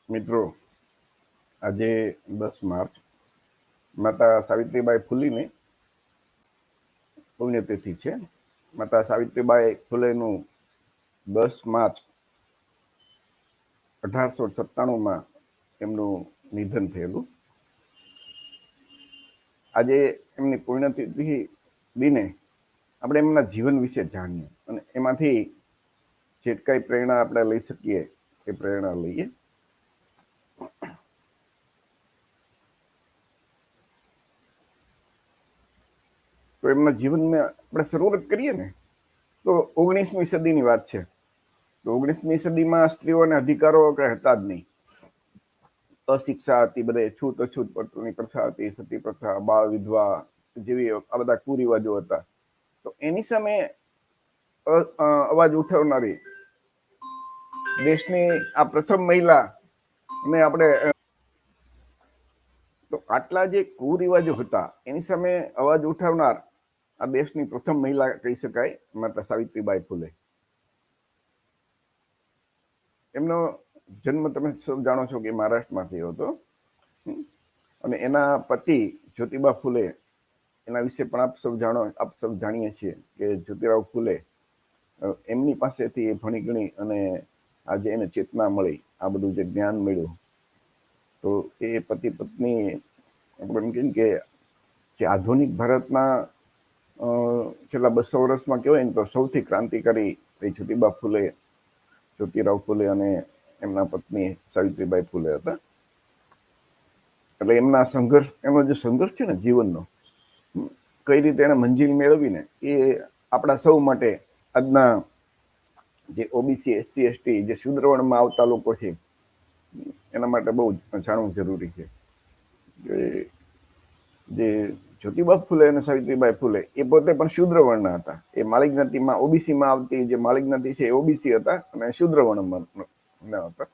મિત્રો, આજે 10 માર્ચ માતા સાવિત્રીબાઈ ફૂલેની પુણ્યતિથિ છે. માતા સાવિત્રીબાઈ ફૂલેનું 10 માર્ચ 1897માં એમનું નિધન થયેલું. આજે એમની પુણ્યતિથિ દિને આપણે એમના જીવન વિશે જાણીએ અને એમાંથી જે કઈ પ્રેરણા આપણે લઈ શકીએ એ પ્રેરણા લઈએ. તો એમના જીવનમાં આપણે શરૂઆત કરીએ ને તો 19મી સદીની વાત છે. તો 19મી સદીમાં સ્ત્રીઓને અધિકારો કઈ હતા જ નહીં. અશિક્ષા હતી, બધે છૂત અછૂત પત્ની પ્રથા હતી, સતી પ્રથા, બાળ વિધવા જેવી આ બધા કુરિવાજો હતા. તો એની સામે અવાજ ઉઠાવનારી દેશની આ પ્રથમ મહિલા ને આપણે તો આટલા જે કુરિવાજો હતા એની સામે અવાજ ઉઠાવનાર આ દેશની પ્રથમ મહિલા કહી શકાય માતા સાવિત્રીબાઈ ફૂલે. એમનો જન્મ તમે સૌ જાણો છો કે મહારાષ્ટ્રમાં થયો હતો અને એના પતિ જ્યોતિબા ફૂલે, એના વિશે પણ આપ સૌ જાણીએ છીએ કે જ્યોતિરાવ ફૂલે એમની પાસેથી ભણી ગણી અને આજે એને ચેતના મળી, આ બધું જે જ્ઞાન મળ્યું. તો એ પતિ પત્ની આપણે એમ કહીએ કે જે આધુનિક ભારતના છેલ્લા 200 વર્ષમાં કહેવાય ને તો સૌથી ક્રાંતિકારી એ જ્યોતિબા ફૂલે, જ્યોતિરાવ ફૂલે અને એમના પત્ની સાવિત્રીબાઈ ફૂલે હતા. એટલે એમનો જે સંઘર્ષ છે ને જીવનનો, કઈ રીતે એને મંજિલ મેળવીને એ આપણા સૌ માટે આજના જે ઓબીસી, એસસી, એસટી જે શૂદ્ર વર્ણમાં આવતા લોકો છે એના માટે બહુ જાણવું જરૂરી છે. જે જ્યોતિબા ફૂલે અને સાવિત્રીબાઈ ફૂલે એ પોતે પણ શૂદ્ર વર્ણના હતા. એ માળી જ્ઞાતિમાં, ઓબીસીમાં આવતી જે માળી જ્ઞાતિ છે એ ઓબીસી હતા અને શૂદ્ર વર્ણમાં હતા.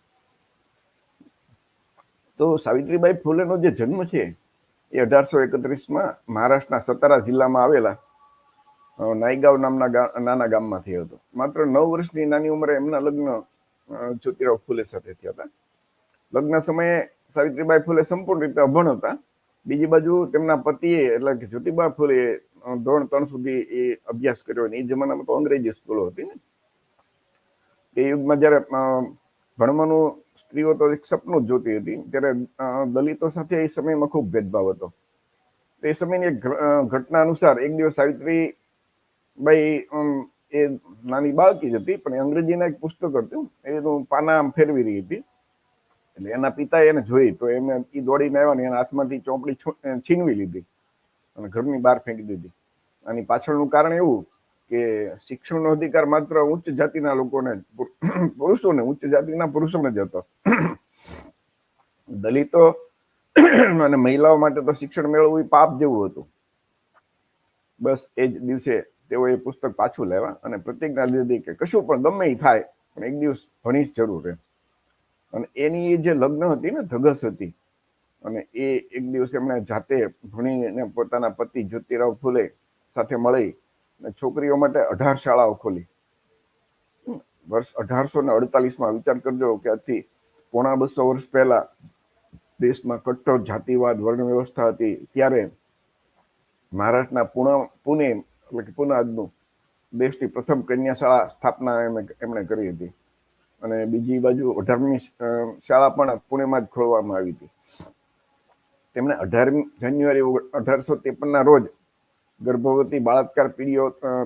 તો સાવિત્રીબાઈ ફૂલેનો જે જન્મ છે એ 1831માં મહારાષ્ટ્રના સતારા જિલ્લામાં આવેલા નાઈગાંવ નામના નાના ગામમાં થયો હતો. માત્ર 9 વર્ષની નાની ઉંમરે એમના લગ્ન જ્યોતિરાવ ફૂલે સાથે થયા હતા. લગ્ન સમયે સાવિત્રીબાઈ ફૂલે સંપૂર્ણ રીતે અભણ હતા. બીજી બાજુ તેમના પતિએ એટલે કે જ્યોતિબા ફૂલે ધોરણ 3 સુધી એ અભ્યાસ કર્યો. એ જમાનામાં તો અંગ્રેજી સ્કૂલો હતી ને. એ યુગમાં જયારે ભણવાનું સ્ત્રીઓ તો એક સપનું જ જોતી હતી, ત્યારે દલિતો સાથે એ સમયમાં ખૂબ ભેદભાવ હતો. એ સમયની એક ઘટના અનુસાર એક દિવસ સાવિત્રીબાઈ એ નાની બાળકી જ હતી, પણ અંગ્રેજીના એક પુસ્તક હતું એનું પાના ફેરવી રહી હતી. એટલે એના પિતાએ એને જોઈ તો એમને એ દોડીને આવ્યા ને એના હાથમાંથી ચોપડી છીનવી લીધી અને ઘરની બહાર ફેંકી દીધી. આની પાછળનું કારણ એવું કે શિક્ષણનો અધિકાર માત્ર ઉચ્ચ જાતિના લોકોને, પુરુષોને, ઉચ્ચ જાતિના પુરુષોને જ હતો. દલિતો અને મહિલાઓ માટે તો શિક્ષણ મેળવવું એ પાપ જેવું હતું. બસ એ જ દિવસે તેઓ એ પુસ્તક પાછું લેવા અને પ્રતિજ્ઞા લીધી કે કશું પણ ગમે એ થાય પણ એક દિવસ ભણી જ જરૂર એમ. અને એની જે લગ્ન હતી ને ધગસ હતી અને એ એક દિવસ એમણે જાતે ભણીને પોતાના પતિ જ્યોતિરાવ ફૂલે સાથે મળી છોકરીઓ માટે 18 શાળાઓ ખોલી. વર્ષ 1848માં વિચાર કરજો કે આજથી પોણા 200 વર્ષ પહેલા દેશમાં કટ્ટર જાતિવાદ, વર્ણ વ્યવસ્થા હતી. ત્યારે મહારાષ્ટ્રના પુણે એટલે કે પુના આજનું દેશની પ્રથમ કન્યા શાળા સ્થાપના એમણે કરી હતી. અને બીજી બાજુ 18મી શાળા પણ પુણેમાં જ ખોલવામાં આવી હતી. તેમણે 18મી જાન્યુઆરી 1853ના રોજ ગર્ભવતી બાળાત્કાર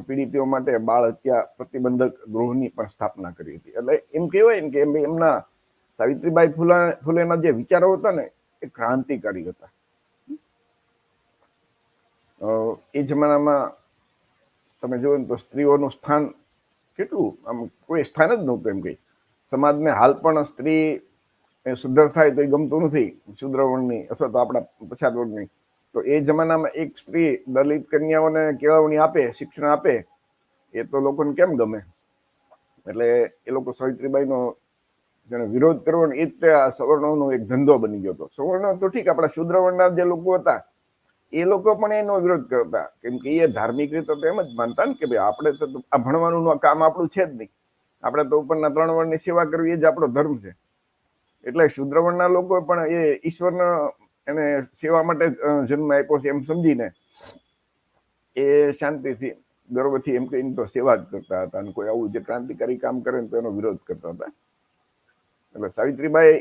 પીડિતોઓ માટે બાળ હત્યા પ્રતિબંધક ગૃહની પણ સ્થાપના કરી હતી. એટલે એમ કહેવાય ને કે એમના સાવિત્રીબાઈ ફૂલેના જે વિચારો હતા ને એ ક્રાંતિકારી હતા. એ જમાનામાં તમે જોયું ને તો સ્ત્રીઓનું સ્થાન કેટલું, આમ કોઈ સ્થાન જ નહોતું એમ કઈ. સમાજને હાલ પણ સ્ત્રી સુધર થાય તો એ ગમતું નથી, શૂદ્ર વર્ણની અથવા તો આપણા પછાત વર્ગની. તો એ જમાનામાં એક સ્ત્રી દલિત કન્યાઓને કેળવણી આપે, શિક્ષણ આપે, એ તો લોકોને કેમ ગમે. એટલે એ લોકો સાવિત્રીબાઈનો જેને વિરોધ કરવો ને એ જ સવર્ણોનો એક ધંધો બની ગયો હતો. સવર્ણ તો ઠીક, આપણા શૂદ્ર વર્ણના જે લોકો હતા એ લોકો પણ એનો વિરોધ કરતા, કેમ કે એ ધાર્મિક રીતે તો એમ જ માનતા ને કે ભાઈ આપણે તો આ ભણવાનું કામ આપણું છે જ નહીં, આપણે તો ઉપરના 3 વર્ણની સેવા કરવી એ જ આપણો ધર્મ છે. એટલે શુદ્રવર્ણના લોકો પણ એ ઈશ્વરના એને સેવા માટે જન્મ આપ્યો છે એમ સમજીને એ શાંતિથી ગર્વથી એમ કહીને તો સેવા જ કરતા હતા, અને કોઈ આવું જે ક્રાંતિકારી કામ કરે ને તો એનો વિરોધ કરતા હતા. એટલે સાવિત્રીબાઈ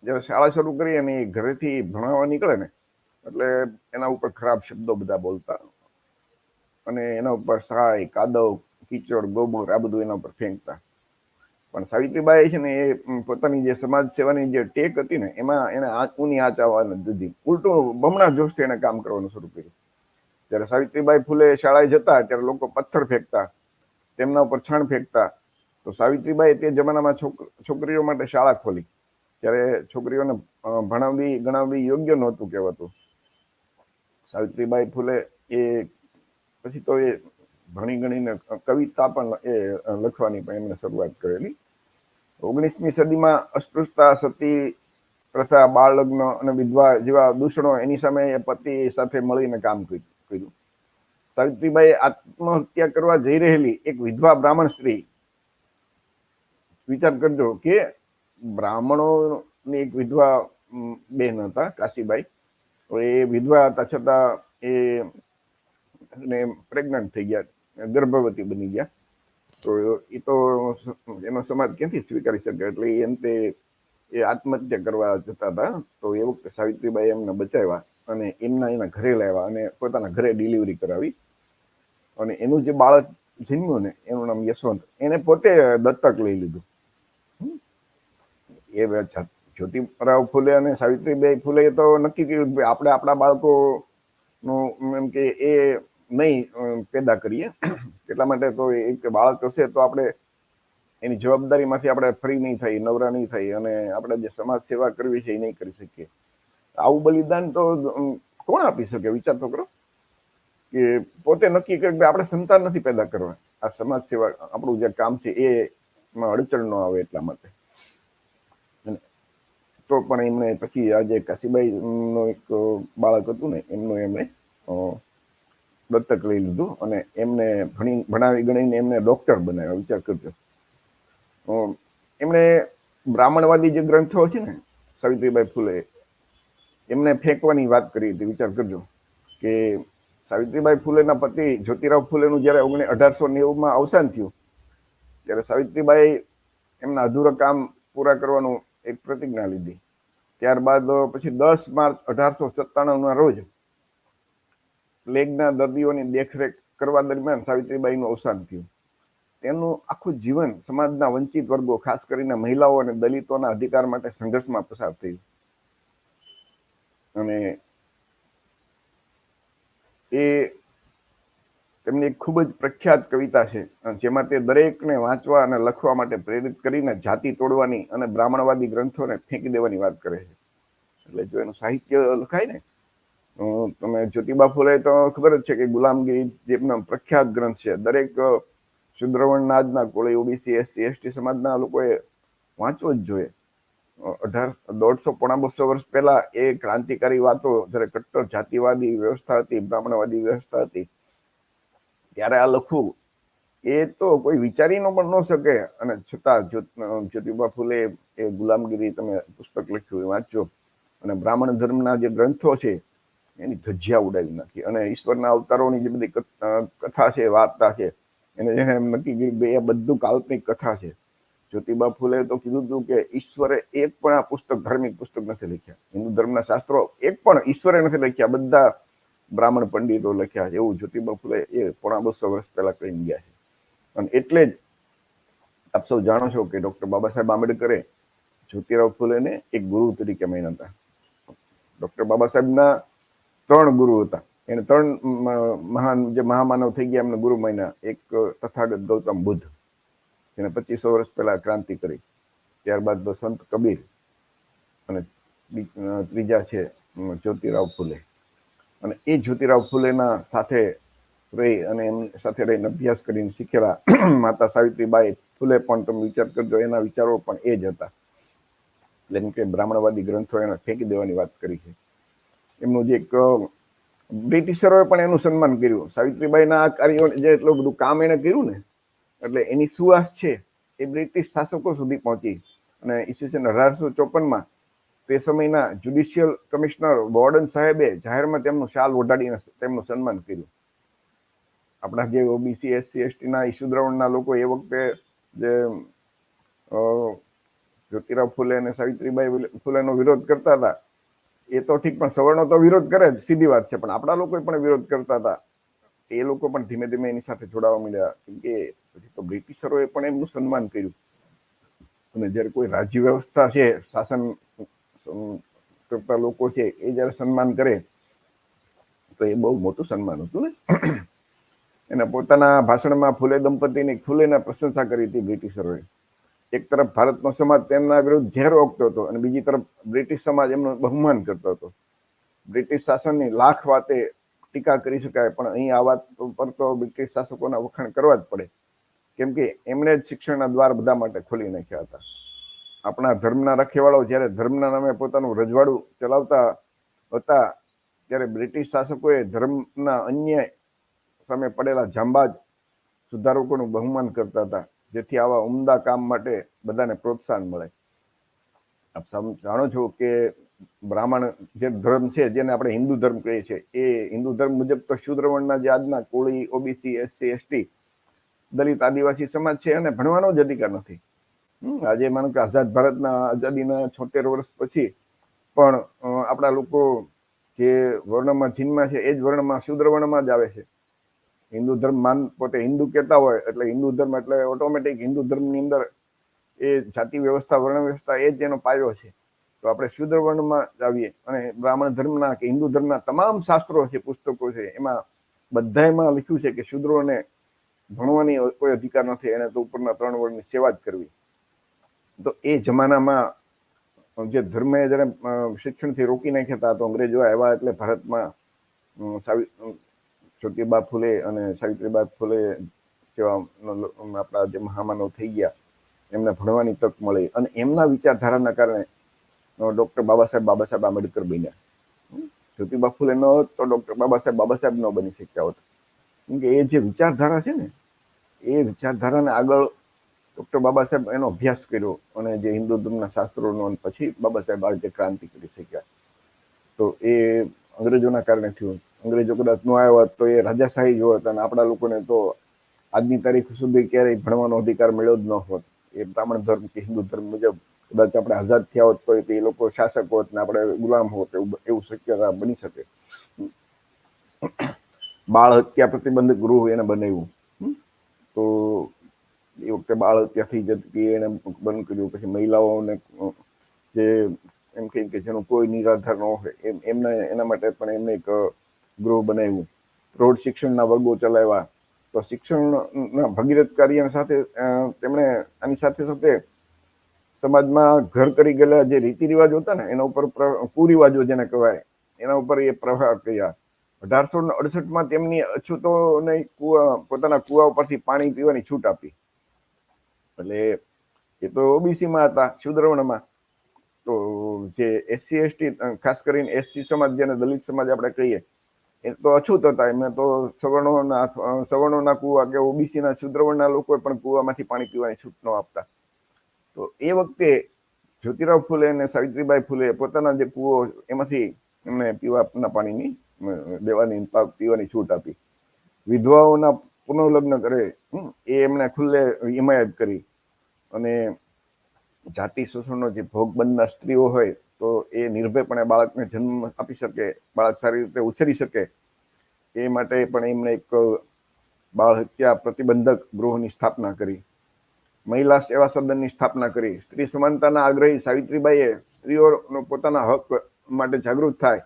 જયારે શાળા શરૂ કરી અને એ ઘરેથી ભણાવવા નીકળે ને એટલે એના ઉપર ખરાબ શબ્દો બધા બોલતા, અને એના ઉપર સાય, કાદવ, કીચડ, ગોબર આ બધું એના ઉપર ફેંકતા. પણ સાવિત્રીબાઈ છે ને એ પોતાની જે સમાજ સેવાની જે ટેક હતી ને એમાં એને ઊની આંચ આવવા નથી દીધી, ઉલટું બમણા જોશથી એને કામ કરવાનું શરૂ કર્યું. જયારે સાવિત્રીબાઈ ફૂલે શાળાએ જતા ત્યારે લોકો પથ્થર ફેંકતા, તેમના ઉપર છાણ ફેંકતા, તો સાવિત્રીબાઈ તે જમાનામાં છોકરીઓ માટે શાળા ખોલી. ત્યારે છોકરીઓને ભણાવવી ગણાવવી યોગ્ય નહોતું કહેવાતું. સાવિત્રીબાઈ ફૂલે એ પછી તો એ ભણી ગણીને કવિતા પણ એ લખવાની પણ એમને શરૂઆત કરેલી. 19મી સદીમાં અસ્પૃશ્યતા, સતી પ્રથા, બાળ લગ્ન અને વિધવા જેવા દૂષણો એની સામે એ પતિ સાથે મળીને કામ કર્યું. સાવિત્રીબાઈ આત્મહત્યા કરવા જઈ રહેલી એક વિધવા બ્રાહ્મણ સ્ત્રી, વિચાર કરજો કે બ્રાહ્મણોની એક વિધવા બેન હતા કાશીબાઈ, એ વિધવા હતા છતાં એ પ્રેગ્નન્ટ થઈ ગયા, ગર્ભવતી બની ગયા. તો એ તો એનો સમાજ ક્યાંથી સ્વીકારી શકે, એટલે એ અંતે એ આત્મહત્યા કરવા જતા હતા. તો એ વખતે સાવિત્રીબાઈ એમને બચાવ્યા અને એના ઘરે લાવ્યા અને પોતાના ઘરે ડિલિવરી કરાવી. અને એનું જે બાળક જન્મ્યું ને એનું નામ યશવંત, એને પોતે દત્તક લઈ લીધું. એ જ્યોતિરાવ ફૂલે અને સાવિત્રીબાઈ ફૂલે તો નક્કી કર્યું કે આપણે આપણા બાળકોનું એમ કે એ નહીં પેદા કરીએ, એટલા માટે તો એક બાળક હશે તો આપણે એની જવાબદારીમાંથી આપણે ફ્રી નહીં થઈ, નવરા નહીં થઈ, અને આપણે જે સમાજ સેવા કરવી છે એ નહીં કરી શકીએ. આવું બલિદાન તો કોણ આપી શકે? વિચાર તો કરો કે પોતે નક્કી કરે કે આપણે સંતાન નથી પેદા કરવા, આ સમાજ સેવા આપણું જે કામ છે એમાં અડચણ ન આવે એટલા માટે. તો પણ એમને પછી આજે કાશીબાઈ નું એક બાળક હતું ને એમનું એમણે દત્તક લઈ લીધું અને એમને ભણાવી ગણીને એમને ડોક્ટર બનાવ્યા. વિચાર કરજો. એમણે બ્રાહ્મણવાદી જે ગ્રંથો છે ને સાવિત્રીબાઈ ફૂલે એમને ફેંકવાની વાત કરી હતી. વિચાર કરજો કે સાવિત્રીબાઈ ફૂલેના પતિ જ્યોતિરાવ ફૂલેનું જયારે 1890માં અવસાન થયું ત્યારે સાવિત્રીબાઈ એમના અધૂરા કામ પૂરા કરવાનું એક પ્રતિજ્ઞા લીધી. ત્યારબાદ પછી 10 માર્ચ 1897ના રોજ પ્લેગના દર્દીઓની દેખરેખ કરવા દરમિયાન સાવિત્રીબાઈનું અવસાન થયું. તેનું આખું જીવન સમાજના વંચિત વર્ગો, ખાસ કરીને મહિલાઓ અને દલિતોના અધિકાર માટે સંઘર્ષમાં પસાર થયું. અને એ તેમની એક ખૂબ જ પ્રખ્યાત કવિતા છે જેમાં તે દરેકને વાંચવા અને લખવા માટે પ્રેરિત કરીને જાતિ તોડવાની અને બ્રાહ્મણવાદી ગ્રંથોને ફેંકી દેવાની વાત કરે છે. એટલે જો એનું સાહિત્ય લખાય ને, તમે જ્યોતિબા ફૂલે તો ખબર જ છે કે ગુલામગીરી જેમનો પ્રખ્યાત ગ્રંથ છે. દરેક શુદ્રવર્ણના આજના કોળી, ઓબીસી, એસસી, એસટી સમાજના લોકોએ વાંચવો જ જોઈએ. 150-200 વર્ષ પહેલા એ ક્રાંતિકારી વાતો, જયારે કટ્ટર જાતિવાદી વ્યવસ્થા હતી, બ્રાહ્મણવાદી વ્યવસ્થા હતી, ત્યારે આ લખવું એ તો કોઈ વિચારી ન પણ ન શકે. અને છતાં જ્યોતિબા ફૂલે એ ગુલામગીરી તમે પુસ્તક લખ્યું, એ વાંચજો અને બ્રાહ્મણ ધર્મના જે ગ્રંથો છે એની ધજ્જિયા ઉડાવી નાખી. અને ઈશ્વરના અવતારોની જે બધી કથા છે, વાર્તા છે, એને જેને એમ નક્કી કર્યું કે એ બધું કાલ્પનિક કથા છે. જ્યોતિબા ફૂલે તો કીધું હતું કે ઈશ્વરે એક પણ આ પુસ્તક, ધાર્મિક પુસ્તક નથી લખ્યા. હિન્દુ ધર્મના શાસ્ત્રો એક પણ ઈશ્વરે નથી લખ્યા, બધા બ્રાહ્મણ પંડિતો લખ્યા છે. એવું જ્યોતિબા ફૂલે એ 250 વર્ષ પહેલા કહી ગયા છે. અને એટલે જ આપ સૌ જાણો છો કે ડોક્ટર બાબા સાહેબ આંબેડકરે જ્યોતિરાવ ફૂલેને એક ગુરુ તરીકે માન્યા હતા. ડોક્ટર બાબા સાહેબના 3 ગુરુ હતા. એને 3 મહાન જે મહામાનવ થઈ ગયા એમને ગુરુ માન્યા. એક તથાગત ગૌતમ બુદ્ધ, જેને 2500 વર્ષ પહેલા ક્રાંતિ કરી. ત્યારબાદ સંત કબીર અને ત્રીજા છે જ્યોતિરાવ ફૂલે. અને એ જ્યોતિરાવ ફૂલેના સાથે રહી અને એમની સાથે રહીને અભ્યાસ કરીને શીખેલા માતા સાવિત્રીબાઈ ફૂલે પણ તમે વિચાર કરજો, એના વિચારો પણ એ જ હતા. એટલે એમ કે બ્રાહ્મણવાદી ગ્રંથો એને ફેંકી દેવાની વાત કરી છે. એમનું જે એક બ્રિટિશરોએ પણ એનું સન્માન કર્યું. સાવિત્રીબાઈના કાર્યો જે એટલું બધું કામ એને કર્યું ને, એટલે એની સુવાસ છે એ બ્રિટિશ શાસકો સુધી પહોંચી. અને ઈસવીસન 1854માં તે સમયના જ્યુડિશિયલ કમિશનર વોર્ડન સાહેબે જાહેરમાં તેમનું શાલ ઓઢાડીને તેમનું સન્માન કર્યું. આપણા જે ઓબીસી એસસી એસટીના ઈસુદ્રવણના લોકો એ વખતે જે જ્યોતિરાવ ફૂલે અને સાવિત્રીબાઈ ફૂલેનો વિરોધ કરતા હતા એ તો ઠીક, પણ સવર્ણો તો વિરોધ કરે જ, સીધી વાત છે, પણ આપણા લોકો પણ વિરોધ કરતા હતા. એ લોકો પણ ધીમે ધીમે એની સાથે જોડાવા માંડ્યા, કેમકે પછી તો બ્રિટિશરોએ પણ એમનું સન્માન કર્યું. અને જયારે કોઈ રાજ્ય વ્યવસ્થા છે, શાસન કરતા લોકો છે, એ જયારે સન્માન કરે તો એ બહુ મોટું સન્માન હતું ને. એના પોતાના ભાષણમાં ફૂલેના પ્રશંસા કરી હતી બ્રિટિશરોએ. એક તરફ ભારતનો સમાજ તેમના વિરુદ્ધ ઝેર ઓકતો હતો અને બીજી તરફ બ્રિટિશ સમાજ એમનું બહુમાન કરતો હતો. બ્રિટિશ શાસનની લાખ વાતે ટીકા કરી શકાય, પણ અહીં આ વાત પર તો બ્રિટિશ શાસકોના વખાણ કરવા જ પડે, કેમ કે એમણે જ શિક્ષણના દ્વાર બધા માટે ખોલી નાખ્યા હતા. આપણા ધર્મના રખેવાળો જ્યારે ધર્મના નામે પોતાનું રજવાડું ચલાવતા હતા, ત્યારે બ્રિટિશ શાસકોએ ધર્મના અન્યાય સામે પડેલા જાંબાજ સુધારકોનું બહુમાન કરતા હતા, જેથી આવા ઉમદા કામ માટે બધાને પ્રોત્સાહન મળે. આપ જાણો છો કે બ્રાહ્મણ જે ધર્મ છે, જેને આપણે હિન્દુ ધર્મ કહીએ છીએ, એ હિન્દુ ધર્મ મુજબ તો શૂદ્રવર્ણના જે આજના કોળી, ઓબીસી, એસસી, એસટી, દલિત, આદિવાસી સમાજ છે, એને ભણવાનો જ અધિકાર નથી. આજે માનો કે આઝાદ ભારતના આઝાદીના 76 વર્ષ પછી પણ આપણા લોકો જે વર્ણમાં જીનમાં છે, એ જ વર્ણમાં શૂદ્ર વર્ણમાં જ આવે છે. હિન્દુ ધર્મ પોતે હિન્દુ કહેતા હોય એટલે હિન્દુ ધર્મ એટલે ઓટોમેટિક હિન્દુ ધર્મની અંદર એ જાતિ વ્યવસ્થા, વર્ણ વ્યવસ્થા એ જ એનો પાયો છે. તો આપણે શૂદ્ર વર્ણમાં જ આવીએ અને બ્રાહ્મણ ધર્મના કે હિન્દુ ધર્મના તમામ શાસ્ત્રો છે, પુસ્તકો છે, એમાં બધામાં લખ્યું છે કે શૂદ્રોને ભણવાની કોઈ અધિકાર નથી, એને તો ઉપરના 3 વર્ણની સેવા જ કરવી. તો એ જમાનામાં જે ધર્મે જયારે શિક્ષણથી રોકી નાખ્યા હતા, તો અંગ્રેજો આવ્યા એટલે ભારતમાં જ્યોતિબા ફૂલે અને સાવિત્રીબાઈ ફૂલે જેવા આપણા જે મહામાનવ થઈ ગયા, એમને ભણવાની તક મળી અને એમના વિચારધારાના કારણે ડોક્ટર બાબા સાહેબ આંબેડકર બન્યા. જ્યોતિબા ફૂલે ન હોત તો ડોક્ટર બાબા સાહેબ ન બની શક્યા હોત, કેમકે એ જે વિચારધારા છે ને, એ વિચારધારાને આગળ ડોક્ટર બાબા સાહેબ એનો અભ્યાસ કર્યો અને જે હિન્દુ ધર્મના શાસ્ત્રોનો, પછી બાબા સાહેબ આ રીતે ક્રાંતિ કરી શક્યા. તો એ અંગ્રેજોના કારણે થયું. અંગ્રેજો કદાચ ન આવ્યા હોત તો એ રાજાશાહી જ હોત અને આપણા લોકોને તો આજની તારીખ સુધી ક્યારેય ભણવાનો અધિકાર મળ્યો જ ન હોત. એ બ્રાહ્મણ ધર્મ કે હિન્દુ ધર્મ મુજબ કદાચ આપણે આઝાદ થયા હોત તો એ લોકો શાસક હોત ને આપણે ગુલામ હોત, એવું શક્યતા બની શકે. બાળ હત્યા પ્રતિબંધક ગૃહ એને બનાવ્યું. તો એ વખતે બાળ હત્યા થઈ જતી, એને બંધ કર્યું. પછી મહિલાઓને જે એમ કે જેનું કોઈ નિરાધાર ન હોય એના માટે પણ એમને એક ગૃહ બનાવ્યું. પ્રૌઢ શિક્ષણના વર્ગો ચલાવ્યા. તો શિક્ષણના ભગીરથ કાર્ય સાથે તેમણે આની સાથે સાથે સમાજમાં ઘર કરી ગયેલા જે રીતિ રિવાજો હતા ને, એના ઉપર કુરિવાજો જેને કહેવાય, એના ઉપર એ પ્રહાર કર્યા. 1868માં તેમની અછૂતોને પોતાના કુવા ઉપરથી પાણી પીવાની છૂટ આપી. એટલે એ તો ઓબીસીમાં હતા, શૂદ્રવર્ણમાં. તો જે એસસી એસટી, ખાસ કરીને એસસી સમાજ, જેને દલિત સમાજ આપણે કહીએ, એ તો અછૂત હતા. એમને તો સવર્ણોના કુવા કે ઓબીસીના શૂદ્રવર્ણના લોકો પણ કુવામાંથી પાણી પીવાની છૂટ ન આપતા. તો એ વખતે જ્યોતિરાવ ફૂલે અને સાવિત્રીબાઈ ફૂલે પોતાના જે કુવો, એમાંથી એમને પીવાના પાણીની પીવાની છૂટ આપી. વિધવાઓના પુનઃલગ્ન કરે એ એમણે ખુલ્લે હિમાયત કરી. અને જાતિ શોષણનો જે ભોગ બનનાર સ્ત્રીઓ હોય તો એ નિર્ભયપણે બાળકને જન્મ આપી શકે, બાળક સારી રીતે ઉછરી શકે, એ માટે પણ એમણે એક બાળ હત્યા પ્રતિબંધક ગૃહની સ્થાપના કરી. મહિલા સેવા સદનની સ્થાપના કરી. સ્ત્રી સમાનતાના આગ્રહી સાવિત્રીબાઈએ સ્ત્રીઓ પોતાના હક માટે જાગૃત થાય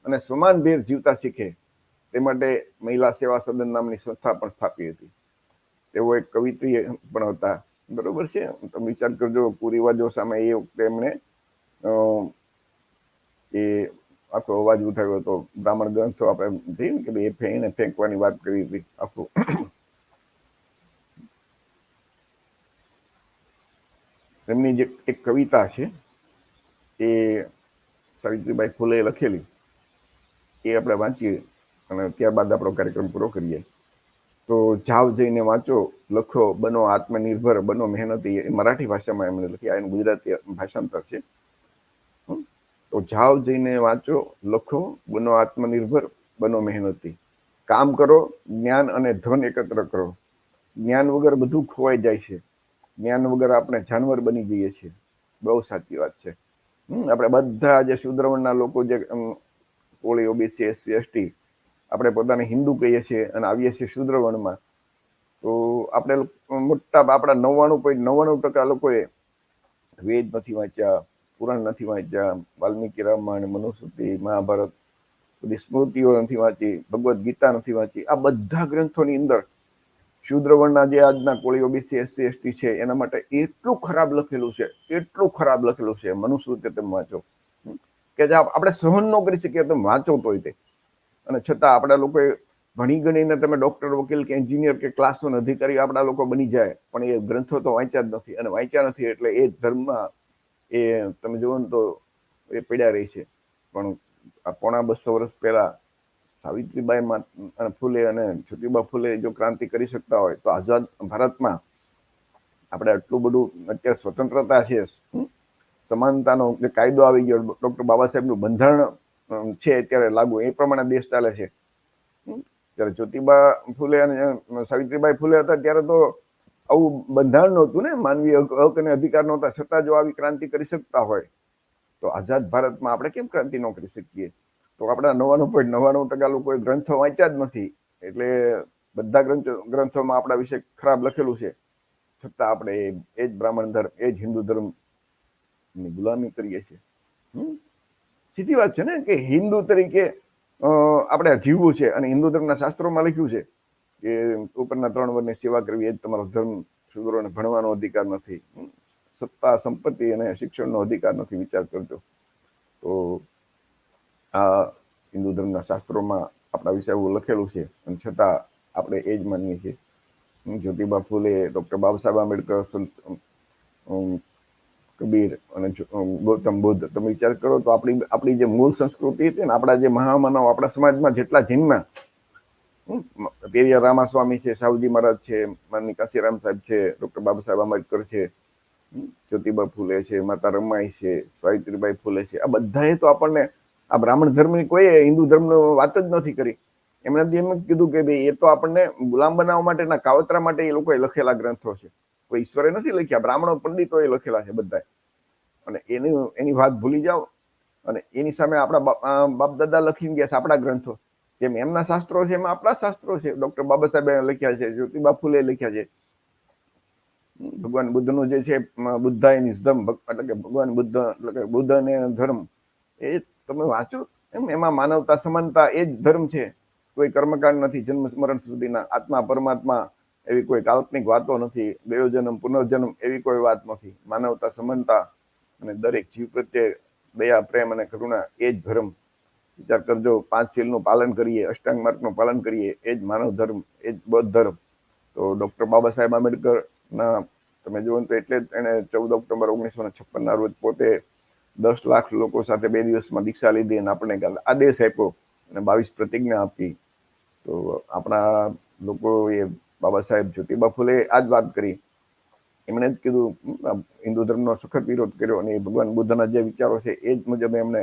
અને સમાનભેર જીવતા શીખે તે માટે મહિલા સેવા સદન નામની સંસ્થા પણ સ્થાપી હતી. તેઓ એક કવિત્રી પણ હતા. બરોબર છે, તમે વિચાર કરજો, કુરિવાજો સામે એ વખતે એમણે એ આખો અવાજ ઉઠાવ્યો હતો. બ્રાહ્મણ ગ્રંથો આપણે જઈએ કે એને ફેંકવાની વાત કરી હતી આખું. એમની જે એક કવિતા છે એ સાવિત્રીબાઈ ફૂલે લખેલી, એ આપણે વાંચીએ અને ત્યારબાદ આપણો કાર્યક્રમ પૂરો કરીએ. તો જાવ જઈને વાંચો, લખો, બનો આત્મનિર્ભર, બનો મહેનતી, એ મરાઠી ભાષામાં એમણે લખ્યા, એનું ગુજરાતી ભાષાંતર છે. તો જાવ જઈને વાંચો, લખો, બનો આત્મનિર્ભર, બનો મહેનતી, કામ કરો, જ્ઞાન અને ધન એકત્ર કરો. જ્ઞાન વગર બધું ખોવાઈ જાય છે. જ્ઞાન વગર આપણે જાનવર બની જઈએ છીએ. બહુ સાચી વાત છે. આપણે બધા જે શુદ્રવર્ણના લોકો, જે કોળી, ઓબીસી, એસસી, એસટી, આપણે પોતાને હિન્દુ કહીએ છીએ અને આવીએ છીએ શુદ્રવર્ણમાં, તો આપણે મોટા આપણા 99.99% લોકોએ વેદ નથી વાંચ્યા, પુરાણ નથી વાંચ્યા, વાલ્મીકી રામાયણ, મનુસ્મૃતિ, મહાભારત, બધી સ્મૃતિઓ નથી વાંચી, ભગવદ્ ગીતા નથી વાંચી. આ બધા ગ્રંથોની અંદર શુદ્રવર્ણના જે આજના કોળી, ઓબીસી, એસસી, એસટી છે એના માટે એટલું ખરાબ લખેલું છે, એટલું ખરાબ લખેલું છે. મનુસ્મૃતિ તમે વાંચો કે જે આપણે સહન ન કરી શકીએ, તમે વાંચો તોય તે. અને છતાં આપણા લોકોએ ભણી ગણીને તમે ડોક્ટર, વકીલ કે એન્જિનિયર કે ક્લાસ વન અધિકારી આપણા લોકો બની જાય, પણ એ ગ્રંથો તો વાંચ્યા જ નથી. અને વાંચ્યા નથી એટલે એ ધર્મમાં એ તમે જુઓ ને તો એ પીડા રહી છે. પણ આ 250 વર્ષ પહેલા સાવિત્રીબાઈ ફૂલે અને જ્યોતિબા ફૂલે જો ક્રાંતિ કરી શકતા હોય, તો આઝાદ ભારતમાં આપણે આટલું બધું અત્યારે સ્વતંત્રતા છે, સમાનતાનો જે કાયદો આવી ગયો, ડોક્ટર બાબા સાહેબનું બંધારણ છે અત્યારે લાગુ, એ પ્રમાણે દેશ ચાલે છે. ત્યારે જ્યોતિબા ફૂલે અને સાવિત્રીબાઈ ફૂલે હતા ત્યારે તો આવું બંધારણ નહોતું ને, માનવીય હક અને અધિકાર નહોતા. છતાં જો આવી ક્રાંતિ કરી શકતા હોય, તો આઝાદ ભારતમાં આપણે કેમ ક્રાંતિ ન કરી શકીએ? તો આપણા 99.99% લોકોએ ગ્રંથો વાંચ્યા જ નથી. એટલે બધા ગ્રંથોમાં આપણા વિશે ખરાબ લખેલું છે, છતાં આપણે એ જ બ્રાહ્મણ ધર્મ, એ જ હિન્દુ ધર્મની ગુલામી કરીએ છીએ. સીધી વાત છે ને કે હિન્દુ તરીકે આપણે જીવવું છે. અને હિન્દુ ધર્મના શાસ્ત્રોમાં લખ્યું છે કે ઉપરના 3 વર્ણની સેવા કરવી, એ જ તમારો ધર્મ. શૂદ્રોને ભણવાનો અધિકાર નથી, સત્તા, સંપત્તિ અને શિક્ષણનો અધિકાર નથી. વિચાર કરજો. તો આ હિન્દુ ધર્મના શાસ્ત્રોમાં આપણા વિશે એવું લખેલું છે, અને છતાં આપણે એ જ માનીએ છીએ. જ્યોતિબા ફૂલે, ડોક્ટર બાબા સાહેબ આંબેડકર, કબીર અને ગૌતમ બુદ્ધ, તમે વિચાર કરો તો આપણી જે મૂળ સંસ્કૃતિ હતી ને, આપણા જે મહામાનવ આપણા સમાજમાં જેટલા જન્મ્યા, પેરિયાર રામાસ્વામી છે, સાવજી મહારાજ છે, માનની કાશીરામ સાહેબ છે, ડોક્ટર બાબા સાહેબ આંબેડકર છે, જ્યોતિબા ફૂલે છે, માતા રમાઈ છે, સાવિત્રીબાઈ ફૂલે છે, આ બધાએ તો આપણને આ બ્રાહ્મણ ધર્મની કોઈએ હિન્દુ ધર્મનો વાત જ નથી કરી. એમણે એમ કીધું કે ભાઈ એ તો આપણને ગુલામ બનાવવા માટેના કાવતરા માટે એ લોકોએ લખેલા ગ્રંથો છે. કોઈ ઈશ્વરે નથી લખ્યા, બ્રાહ્મણો પંડિતોએ લખેલા છે બધા. અને એની વાત ભૂલી જાઓ અને એની સામે આપણા બાપ દાદા લખીને ગયા છે આપણા ગ્રંથો. જેમ એમના શાસ્ત્રો છે એમ આપણા શાસ્ત્રો છે. ડોક્ટર બાબા સાહેબે લખ્યા છે, જ્યોતિબા ફૂલે લખ્યા છે. ભગવાન બુદ્ધનું જે છે બુદ્ધાયનિઝમ, એટલે કે ભગવાન બુદ્ધ, એટલે કે બુદ્ધ અને ધર્મ, એ તમે વાંચો એમાં માનવતા, સમાનતા, એ જ ધર્મ છે. કોઈ કર્મકાંડ નથી જન્મ મરણ સુધીના. આત્મા પરમાત્મા એવી કોઈ કાલ્પનિક વાતો નથી. દેવજન્મ, પુનર્જન્મ એવી કોઈ વાત નથી. માનવતા, સમાનતા અને દરેક જીવ પ્રત્યે દયા, પ્રેમ અને કરુણા, એ જ ધર્મ. વિચાર કરજો, 5 શીલનું પાલન કરીએ, અષ્ટાંગ માર્ગનું પાલન કરીએ, એ જ માનવ ધર્મ, એ જ બૌદ્ધ ધર્મ. તો ડોક્ટર બાબા સાહેબ આંબેડકરના તમે જુઓ તો એટલે જ એને 14 ઓક્ટોબર 1956 રોજ પોતે 10 લાખ લોકો સાથે 2 દિવસમાં દીક્ષા લીધી અને આપણને આદેશ આપ્યો અને 22 પ્રતિજ્ઞા આપી. તો આપણા લોકોએ બાબા સાહેબ જ્યોતિબા ફૂલે આ જ વાત કરી. એમણે જ કીધું, હિન્દુ ધર્મનો સખત વિરોધ કર્યો, અને ભગવાન બુદ્ધના જે વિચારો છે એ જ મુજબ એમણે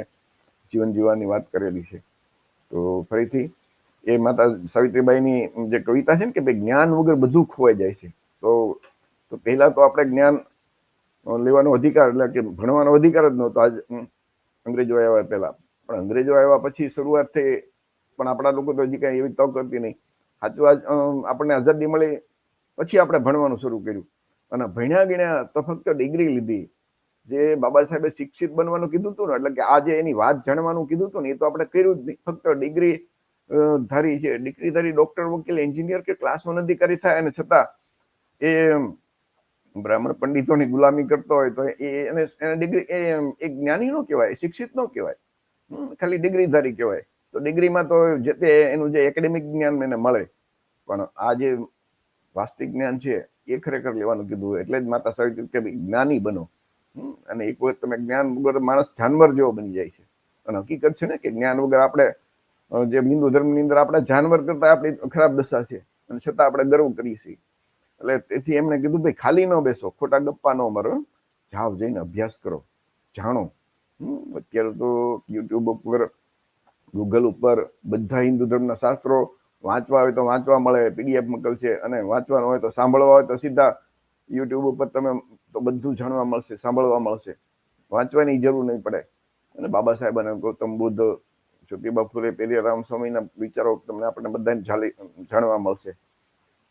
જીવન જીવવાની વાત કરેલી છે. તો ફરીથી એ માતા સાવિત્રીબાઈની જે કવિતા છે ને કે ભાઈ જ્ઞાન વગર બધું ખોવાઈ જાય છે. તો પહેલા તો આપણે જ્ઞાન લેવાનો અધિકાર, એટલે કે ભણવાનો અધિકાર જ નહોતો. આજ અંગ્રેજો આવ્યા પહેલા, પણ અંગ્રેજો આવ્યા પછી શરૂઆત થઈ, પણ આપણા લોકો તો હજી કઈ એવી તક હતી નહીં. સાચું, આપણને આઝાદી મળી પછી આપણે ભણવાનું શરૂ કર્યું, અને ભણ્યા ગણ્યા તો ફક્ત ડિગ્રી લીધી. જે બાબા સાહેબે શિક્ષિત બનવાનું કીધું હતું ને, એટલે કે આ જે એની વાત જાણવાનું કીધું હતું ને, એ તો આપણે કર્યું જ નહીં. ફક્ત ડિગ્રી ધારી છે, ડિગ્રી ધારી ડોક્ટર, વકીલ, એન્જિનિયર કે ક્લાસ વન અધિકારી થાય, અને છતાં એ બ્રાહ્મણ પંડિતોની ગુલામી કરતો હોય તો એને ડિગ્રી, એ જ્ઞાની નો કહેવાય, શિક્ષિત નો કહેવાય, ખાલી ડિગ્રી ધારી કહેવાય. તો ડિગ્રીમાં તો જે તે એનું જે એકેડેમિક જ્ઞાન એને મળે, પણ આ જે વાસ્તવિક જ્ઞાન છે એ ખરેખર લેવાનું કીધું. એટલે જ માતા સાવિત્રી કે જ્ઞાની બનો. અને એક વખત તમે જ્ઞાન વગર માણસ જાનવર જેવો બની જાય છે. અને હકીકત છે ને કે જ્ઞાન વગર આપણે, જે હિન્દુ ધર્મની અંદર આપણે જાનવર કરતા આપણી ખરાબ દશા છે. અને છતાં આપણે ગર્વ કરીએ છીએ. એટલે તેથી એમને કીધું ભાઈ ખાલી ન બેસો, ખોટા ગપ્પા ન મારો, જાઓ જઈને અભ્યાસ કરો, જાણો. અત્યારે તો યુટ્યુબ ઉપર, ગૂગલ ઉપર બધા હિન્દુ ધર્મના શાસ્ત્રો વાંચવા હોય તો વાંચવા મળે, પીડીએફ મોકલશે, અને વાંચવાનું હોય તો સાંભળવા હોય તો સીધા યુટ્યુબ ઉપર તમે તો બધું જાણવા મળશે, સાંભળવા મળશે, વાંચવાની જરૂર નહીં પડે. અને બાબા સાહેબ અને ગૌતમ બુદ્ધ, જ્યોતિબા ફુલે, પેરિયારામ સ્વામીના વિચારો તમને આપણને બધાને જાણવા મળશે.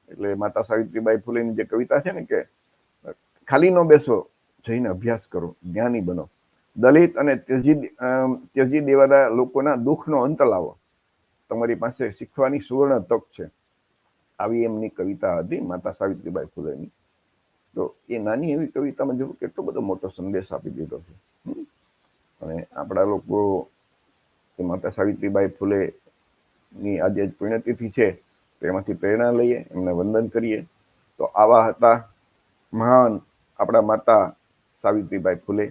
એટલે માતા સાવિત્રીબાઈ ફુલેની જે કવિતા છે ને કે ખાલી ન બેસો, જઈને અભ્યાસ કરો, જ્ઞાની બનો, દલિત અને ત્યજી દેવાના લોકોના દુઃખનો અંત લાવો, તમારી પાસે શીખવાની સુવર્ણ તક છે. આવી એમની કવિતા હતી માતા સાવિત્રીબાઈ ફુલેની. તો એ નાની એવી કવિતામાં જો કેટલો બધો મોટો સંદેશ આપી દીધો છે. અને આપણા લોકો કે માતા સાવિત્રીબાઈ ફુલે ની આજે પુણ્યતિથિ છે, તેમાંથી પ્રેરણા લઈએ, એમને વંદન કરીએ. તો આવા હતા મહાન આપણા માતા સાવિત્રીબાઈ ફુલે.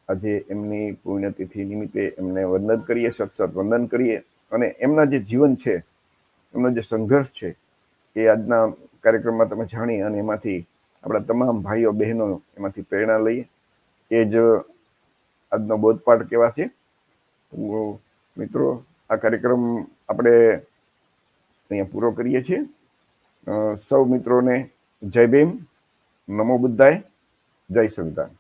આજે એમની પુણ્યતિથિ નિમિત્તે એમને વંદન કરીએ, સત વંદન કરીએ. અને એમના જે જીવન છે, એમનો જે સંઘર્ષ છે, એ આજના કાર્યક્રમમાં તમે જાણી અને એમાંથી આપણા તમામ ભાઈઓ બહેનો એમાંથી પ્રેરણા લઈએ. એ જ આજનો બોધપાઠ કહેવાશે. મિત્રો, આ કાર્યક્રમ આપણે અહીંયા પૂરો કરીએ છીએ. સૌ મિત્રોને જય ભીમ, નમો બુદ્ધાય, જય સંવિધાન.